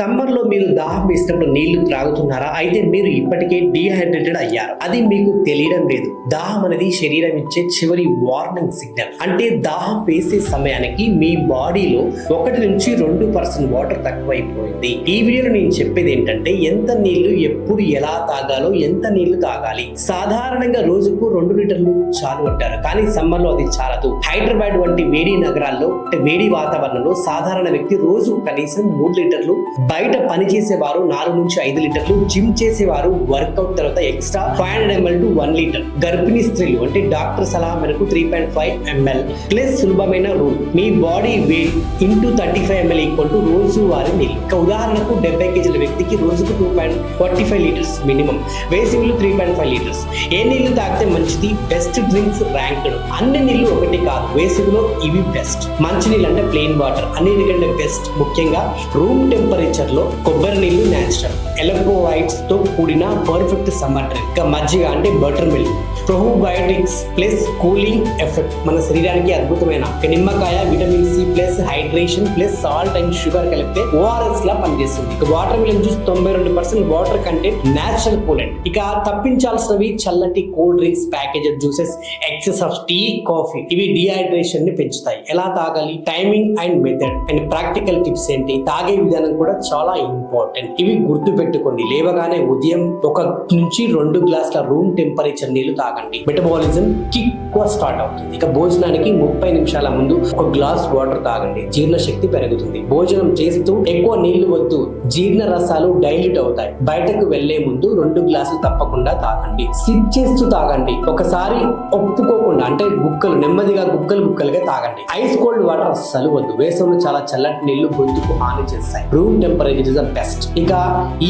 Summer లో మీరు దాహం వేసినప్పుడు నీళ్లు త్రాగుతున్నారా? అయితే మీరు ఇప్పటికే డీహైడ్రేటెడ్ అయ్యారు. అది మీకు తెలియడం లేదు. దాహం అనేది శరీరం ఇచ్చే చివరి వార్నింగ్ సిగ్నల్. అంటే దాహం వేసే సమయానికి మీ బాడీలో 1 నుంచి 2% వాటర్ తక్కువైపోయింది. ఈ వీడియోలో నేను చెప్పేది ఏంటంటే ఎంత నీళ్లు ఎప్పుడు ఎలా తాగాలో, ఎంత నీళ్లు తాగాలి. సాధారణంగా రోజుకు 2 లీటర్లు చాలు అంటారు, కానీ సమ్మర్ లో అది చాలదు. హైదరాబాద్ వంటి వేడి నగరాల్లో, వేడి వాతావరణంలో సాధారణ వ్యక్తి రోజు కనీసం 3 లీటర్లు, బయట పని చేసేవారు 4 నుంచి 5 లీటర్లు, జిమ్ చేసేవారు వర్కౌట్ తర్వాత ఎక్స్ట్రా 500 ml to 1 లీటర్, గర్భిణీ స్త్రీలు అంటే డాక్టర్ సలహా మేరకు 3.5 ml ప్లస్ సులభమైన rule me body weight into 35 ml equal to రోజు వారి నీళ్ళు. ఉదాహరణకు 70 కేజీల వ్యక్తికి రోజుకు 2.45 లీటర్స్ మినిమం, వేసవిలో 3.5 లీటర్స్. ఏ నీళ్లు తాగితే మంచిది? Best drinks ranked. అన్ని నీళ్లు ఒకటి కాదు, వేసవిలో ఇవి బెస్ట్. మంచి నీళ్ళు అంటే ప్లెయిన్ వాటర్ అన్నిటికంటే బెస్ట్. ముఖ్యంగా రూమ్ టెంపరేచర్ లో కొబ్బరి నీళ్లు నేచురల్ ఎలక్ట్రోలైట్స్ తో కూడిన పర్ఫెక్ట్ సమ్మర్ డ్రింక్. ఇంకా మజ్జిగ అంటే butter milk, probiotics plus cooling effect, మన శరీరానికి అద్భుతమైన నిమ్మకాయ vitamin C plus hydration plus salt and sugar కలిపితే ఓఆర్ఎస్ లా పనిచేస్తుంది. ఇక water melon juice 92% water content, natural coolant. ఇక తప్పించాల్సినవి చల్లటి cool drinks, packaged juices, excess of tea, coffee. ఇవి డిహైడ్రేషన్ ని పెంచుతాయి. ఎలా తాగాలి, timing and method and practical tips ఏంటి, తాగే విధానం కూడా చాలా ఇంపార్టెంట్. ఇవి గుర్తు పెట్టుకోండి. లేవగానే ఉదయం 1 నుంచి 2 గ్లాసుల రూమ్ టెంపరేచర్ నీళ్లు తాగండి. మెటబాలిజం కిక్ స్టార్ట్ అవుతుంది. ఇక భోజనానికి 30 నిమిషాల ముందు 1 గ్లాస్ వాటర్ తాగండి. జీర్ణశక్తి పెరుగుతుంది. భోజనం చేస్తూ ఎక్కువ నీళ్లు వద్దు, జీర్ణ రసాలు డైల్యూట్ అవుతాయి. బయటకు వెళ్లే ముందు 2 గ్లాసులు తప్పకుండా తాగండి. సిప్ చేస్తూ తాగండి. ఒకసారి ఒప్పుకోకుండా అంటే నెమ్మదిగా గుక్కలుగా తాగండి. ఐస్ కోల్డ్ వాటర్ అస్సలు వద్దు. వేసవిలో చాలా చల్లటి నీళ్లు గొంతుకు హాని చేస్తాయి. Room temperature is the best. ఇక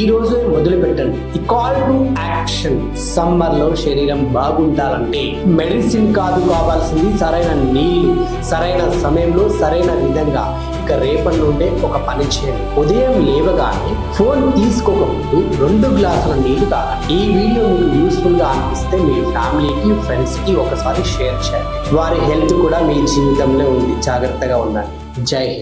ఈ రోజు మొదలు పెట్టండి. ఈ కాల్ టు యాక్షన్. సమ్మర్ లో శరీరం బాగుండాలంటే మెడిసిన్ కాదు కావాల్సింది, సరైన నీళ్లు, సరైన సమయంలో, సరైన విధంగా. ఇక రేపటి నుండే ఒక పని చేయండి. ఉదయం లేవగానే ఫోన్ తీసుకోకముందు 2 గ్లాసుల నీళ్లు తాగండి. ఈ వీడియో మీకు యూస్ఫుల్ గా అనిపిస్తే మీ ఫ్యామిలీకి, ఫ్రెండ్స్ కి ఒకసారి షేర్ చేయండి. వారి హెల్త్ కూడా మీ జీవితంలో ఉంది. జాగ్రత్తగా ఉండండి. జై హింద్.